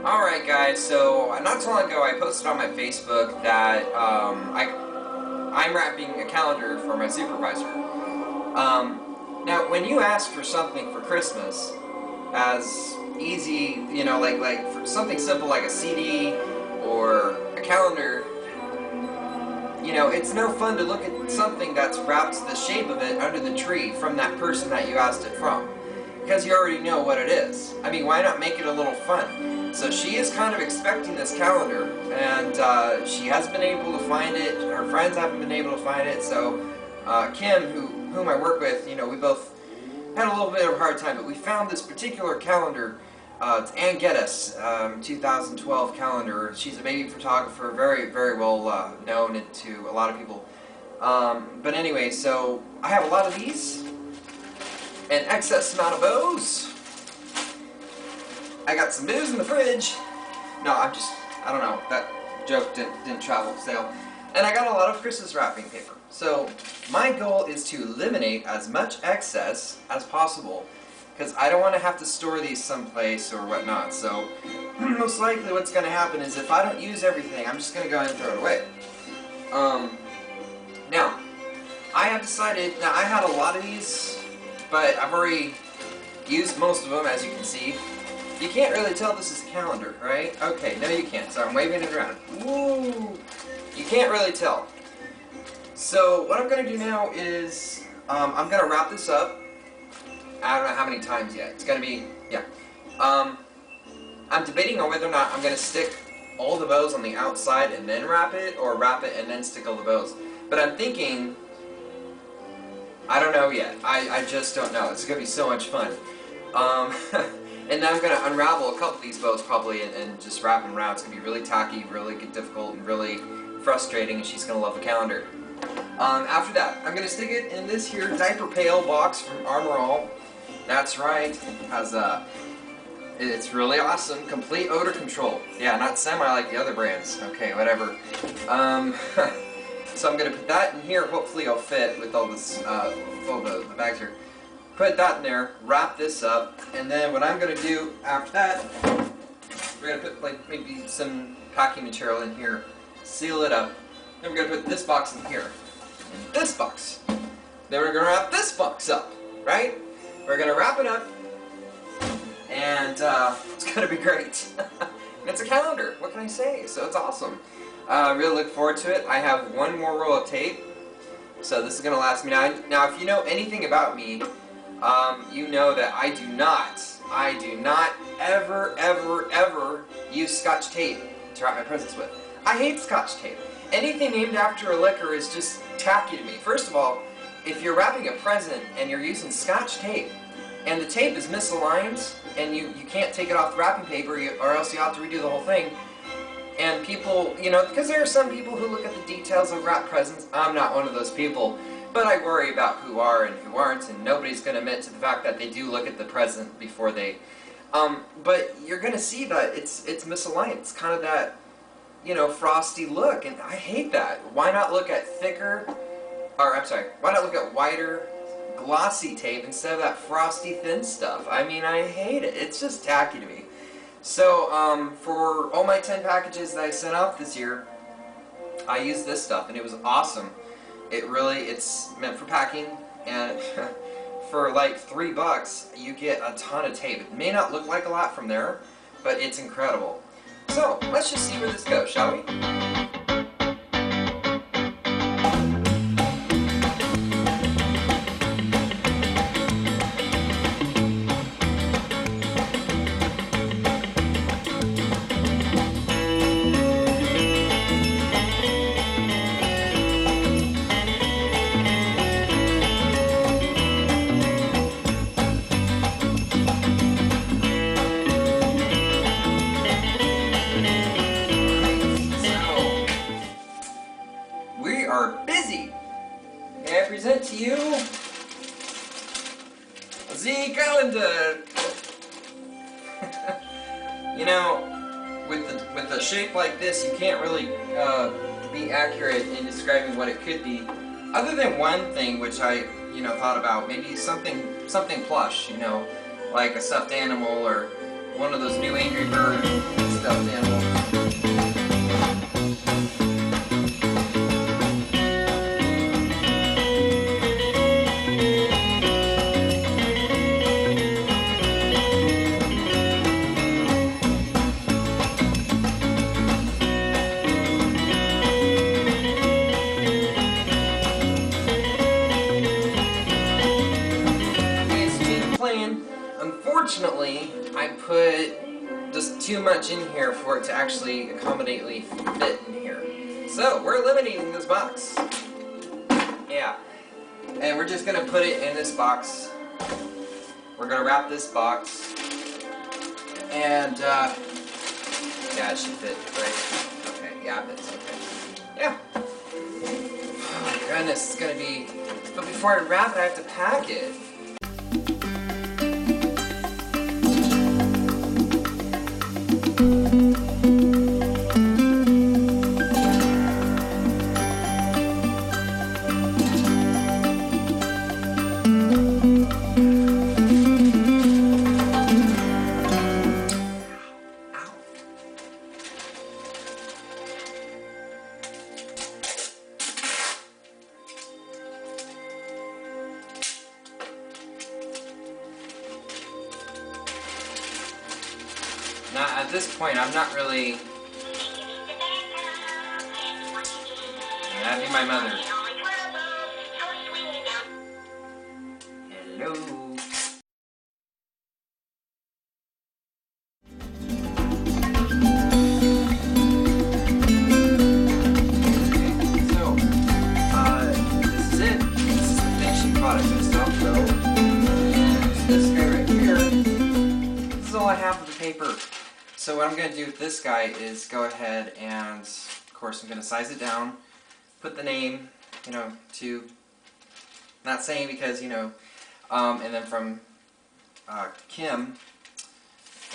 Alright guys, so not too long ago I posted on my Facebook that I'm wrapping a calendar for my supervisor. Now when you ask for something for Christmas, as easy, like for something simple like a CD or a calendar, it's no fun to look at something that's wrapped the shape of it under the tree from that person that you asked it from. Because you already know what it is. I mean, why not make it a little fun? So she is kind of expecting this calendar, and she hasn't been able to find it. Her friends haven't been able to find it. So Kim, whom I work with, we both had a little bit of a hard time, but we found this particular calendar. It's Ann Geddes, 2012 calendar. She's a baby photographer, very, very well known to a lot of people. But anyway, so I have a lot of these. An excess amount of bows. I got some booze in the fridge. No, I don't know, that joke didn't travel sale. And I got a lot of Christmas wrapping paper. So my goal is to eliminate as much excess as possible, because I don't want to have to store these someplace or whatnot. So most likely what's going to happen is if I don't use everything, I'm just going to go ahead and throw it away. Now, I have decided, now I had a lot of these, but I've already used most of them, as you can see. You can't really tell this is a calendar, right? Okay, no you can't, so I'm waving it around. Woo! You can't really tell. So what I'm going to do now is, I'm going to wrap this up. I don't know how many times yet. It's going to be, yeah. I'm debating on whether or not I'm going to stick all the bows on the outside and then wrap it, or wrap it and then stick all the bows. But I'm thinking, I don't know yet. I just don't know. It's going to be so much fun. And then I'm going to unravel a couple of these bows probably and just wrap them around. It's going to be really tacky, really difficult, and really frustrating, and she's going to love the calendar. After that, I'm going to stick it in this here diaper pail box from Armor All. That's right. It has it's really awesome. Complete odor control. Yeah, not semi like the other brands. Okay, whatever. So I'm going to put that in here. Hopefully it'll fit with all this, all the bags here. Put that in there, wrap this up, and then what I'm going to do after that, we're going to put like maybe some packing material in here, seal it up, then we're going to put this box in here, and this box. Then we're going to wrap this box up, right? We're going to wrap it up, and it's going to be great. It's a calendar, what can I say? So it's awesome. I really look forward to it. I have one more roll of tape, so this is going to last me. Now if you know anything about me, you know that I do not ever use Scotch tape to wrap my presents with. I hate Scotch tape. Anything named after a liquor is just tacky to me. First of all, if you're wrapping a present and you're using Scotch tape, and the tape is misaligned, and you can't take it off the wrapping paper, or else you have to redo the whole thing, and people, because there are some people who look at the details of wrapped presents. I'm not one of those people. But I worry about who are and who aren't, and nobody's going to admit to the fact that they do look at the present before they... but you're going to see that it's misaligned. It's kind of that, frosty look, and I hate that. Why not look at why not look at whiter, glossy tape instead of that frosty, thin stuff? I mean, I hate it. It's just tacky to me. So, for all my 10 packages that I sent out this year, I used this stuff, and it was awesome. It's meant for packing, and for like $3 you get a ton of tape. It may not look like a lot from there, but it's incredible. So let's just see where this goes, shall we? May I present to you the calendar. With a shape like this, you can't really be accurate in describing what it could be, other than one thing which I thought about, maybe something plush, like a stuffed animal or one of those new Angry Birds. stuffed animal. Unfortunately, I put just too much in here for it to actually accommodately fit in here. So, we're eliminating this box. Yeah. And we're just going to put it in this box. We're going to wrap this box. And, yeah, it should fit, right? Okay, yeah, it fits, okay. Yeah. Oh my goodness, it's going to be... But before I wrap it, I have to pack it. Now, at this point, I'm not really... That'd be my mother. Hello. So, this is it. This is the finishing product and stuff, so... This guy right here. This is all I have of the paper. So what I'm going to do with this guy is go ahead and, of course, I'm going to size it down, put the name, you know, to, not saying because, you know, and then from Kim,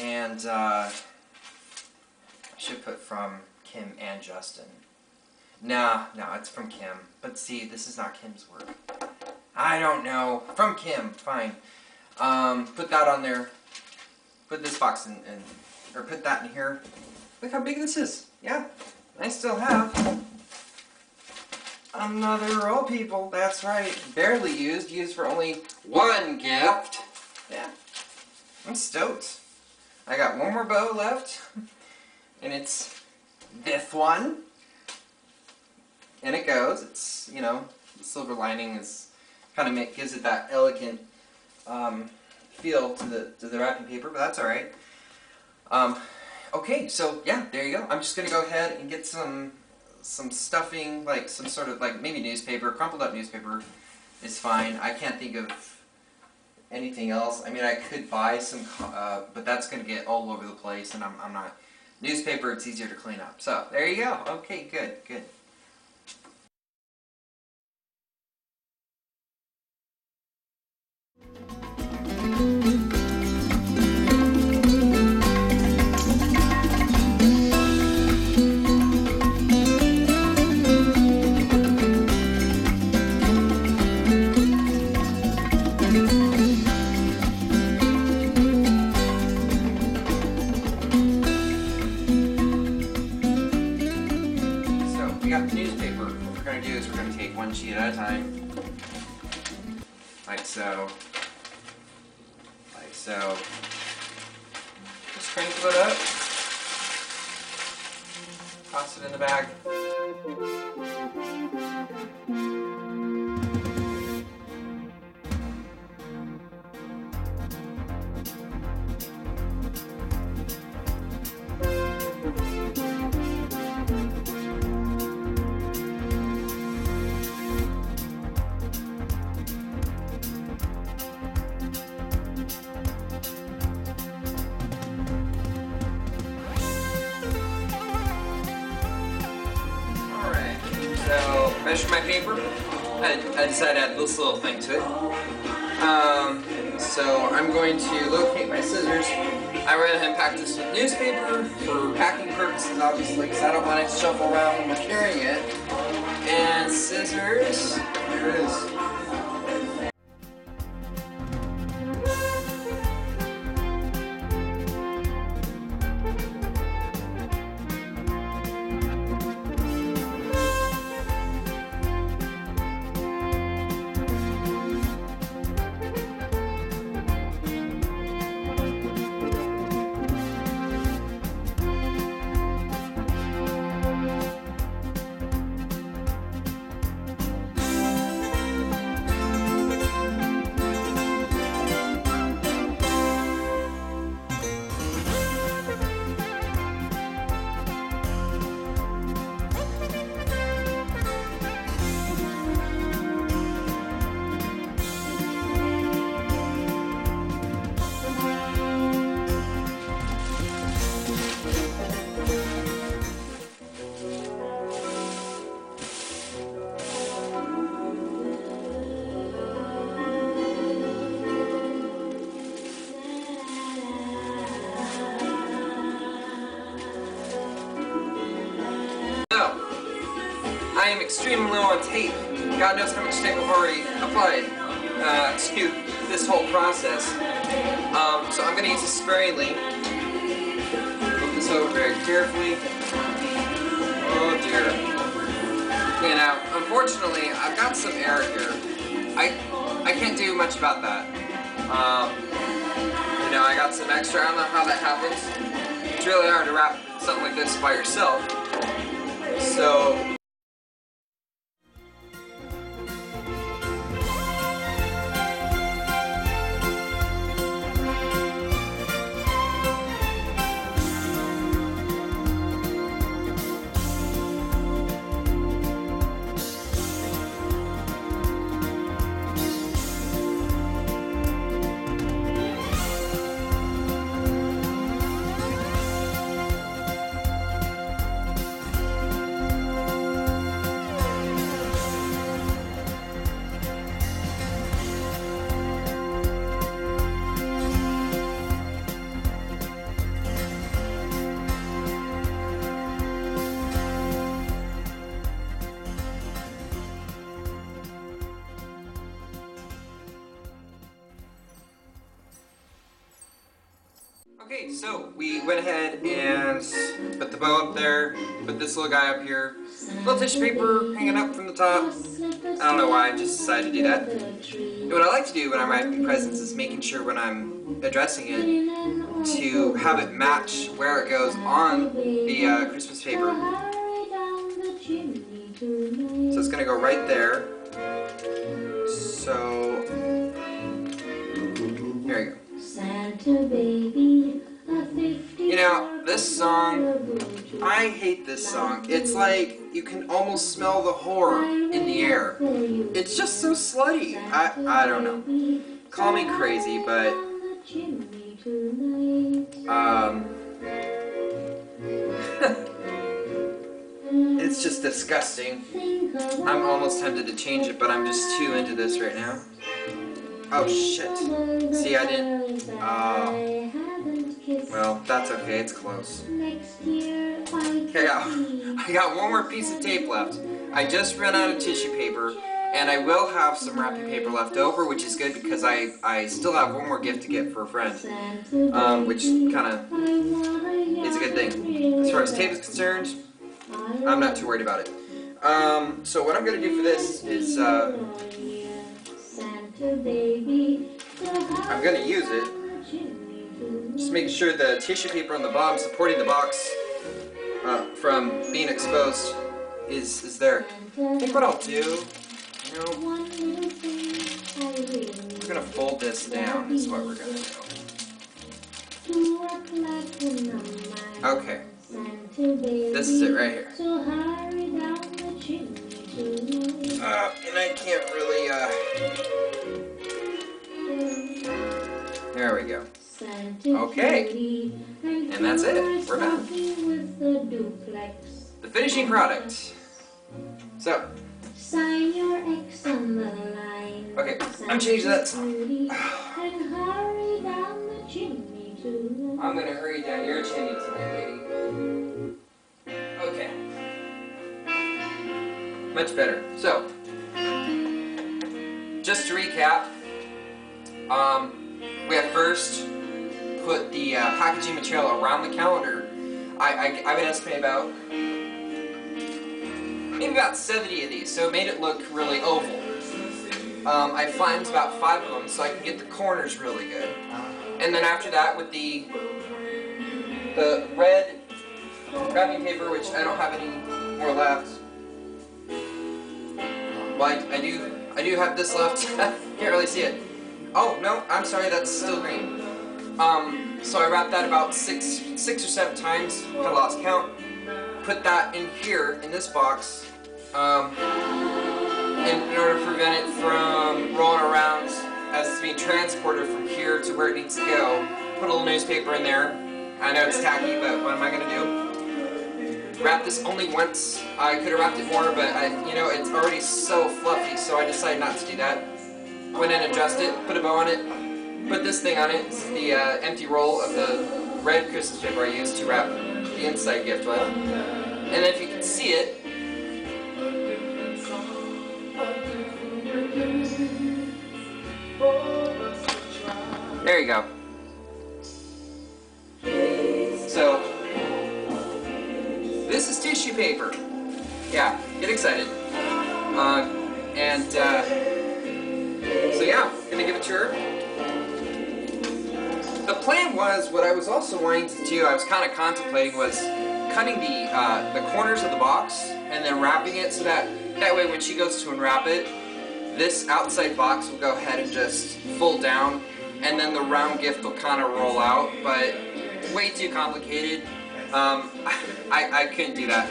and I should put from Kim and Justin. No, it's from Kim. But see, this is not Kim's work. I don't know. From Kim, fine. Put that on there. Put this box in or put that in here. Look how big this is. Yeah, I still have another roll, people. That's right. Barely used. Used for only one gift. Yeah, I'm stoked. I got one more bow left, and it's this one. And it goes. It's, you know, the silver lining is kind of gives it that elegant feel to the wrapping paper, but that's all right. Okay, so yeah, there you go. I'm just gonna go ahead and get some stuffing, like some sort of like maybe newspaper, crumpled up newspaper is fine. I can't think of anything else. I mean, I could buy some, but that's gonna get all over the place, and I'm not. Newspaper, it's easier to clean up. So there you go. Okay, good. One sheet at a time, like so, just sprinkle it up, toss it in the bag. So, measure my paper. I decided to add this little thing to it. So I'm going to locate my scissors. I went ahead and packed this with newspaper for packing purposes, obviously, because I don't want it to shuffle around when we're carrying it. And scissors. There it is. I am extremely low on tape. God knows how much tape I've already applied to this whole process. So I'm going to use this sparingly. Move this over very carefully. Oh dear. Okay, now, unfortunately, I've got some air here. I can't do much about that. You know, I got some extra. I don't know how that happens. It's really hard to wrap something like this by yourself. So. Okay, so we went ahead and put the bow up there, put this little guy up here, little tissue paper hanging up from the top. I don't know why, I just decided to do that. And what I like to do when I'm wrapping presents is making sure when I'm addressing it to have it match where it goes on the Christmas paper. So it's going to go right there. So, there you go. Santa baby, you know, this song, I hate this song. It's like you can almost smell the horror in the air. It's just so slutty. I don't know. Call me crazy, but it's just disgusting. I'm almost tempted to change it, but I'm just too into this right now. Oh shit. See, I didn't. Well, that's okay, it's close. Okay, I got one more piece of tape left. I just ran out of tissue paper, and I will have some wrapping paper left over, which is good because I still have one more gift to get for a friend. Which kind of is a good thing. As far as tape is concerned, I'm not too worried about it. So what I'm going to do for this is, I'm going to use it. Just making sure the tissue paper on the bottom supporting the box from being exposed is there. I think what I'll do, you know, we're going to fold this down is what we're going to do. Okay. This is it right here. And I can't really, there we go. Okay. And that's it. We're done. The finishing product. So. Okay, I'm changing that song. I'm gonna hurry down your chimney tonight, lady. Okay. Much better. So, just to recap, we have first put the packaging material around the calendar. I would estimate about maybe about 70 of these, so it made it look really oval. I flattened about 5 of them so I can get the corners really good. And then after that, with the red wrapping paper, which I don't have any more left. Well, I do have this left. Can't really see it. Oh no, I'm sorry, that's still green. So I wrapped that about six or 7 times. I lost count. Put that in here in this box, in order to prevent it from rolling around as it's being transported from here to where it needs to go. Put a little newspaper in there. I know it's tacky, but what am I gonna do? Wrap this only once. I could have wrapped it more, but you know, it's already so fluffy, so I decided not to do that. Went in and adjust it, put a bow on it, put this thing on it. This is the empty roll of the red Christmas paper I used to wrap the inside gift with. And if you can see it, There you go. So, this is tissue paper. Yeah, get excited. So yeah, gonna give it to her. The plan was, what I was also wanting to do, I was kind of contemplating, was cutting the corners of the box and then wrapping it so that way when she goes to unwrap it, this outside box will go ahead and just fold down, and then the round gift will kind of roll out, but way too complicated. I couldn't do that.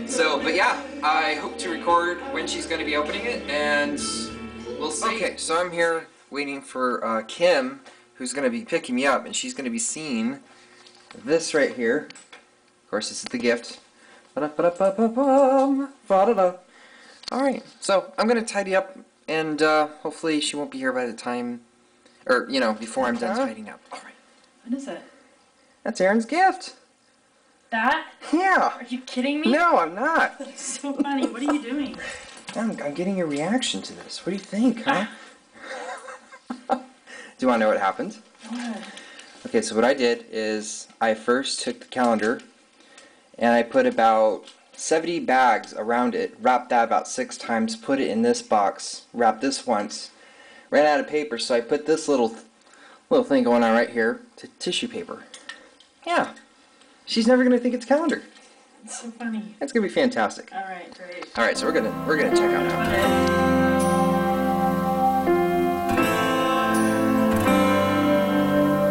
So, but yeah, I hope to record when she's going to be opening it, and we'll see. Okay, so I'm here waiting for Kim, who's going to be picking me up, and she's going to be seeing this right here. Of course, this is the gift. Alright, so I'm going to tidy up, and hopefully she won't be here by the time, or, you know, before I'm done tidying up. Alright. What is it? That's Erin's gift. That? Yeah. Are you kidding me? No, I'm not. That's so funny. What are you doing? I'm getting a reaction to this. What do you think, huh? Do you want to know what happened? What? Okay, so what I did is I first took the calendar and I put about 70 bags around it, wrapped that about 6 times, put it in this box, wrapped this once, ran out of paper, so I put this little thing going on right here to tissue paper. Yeah. She's never gonna think it's calendar. It's so funny. It's gonna be fantastic. Alright, great. Alright, so we're gonna check out now.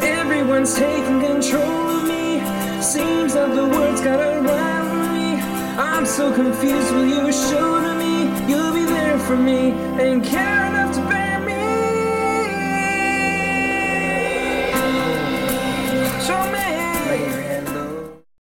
Everyone's taking control of me. Seems that the world's got a rhyme me. I'm so confused. Will you show to me? You'll be there for me and care enough to bear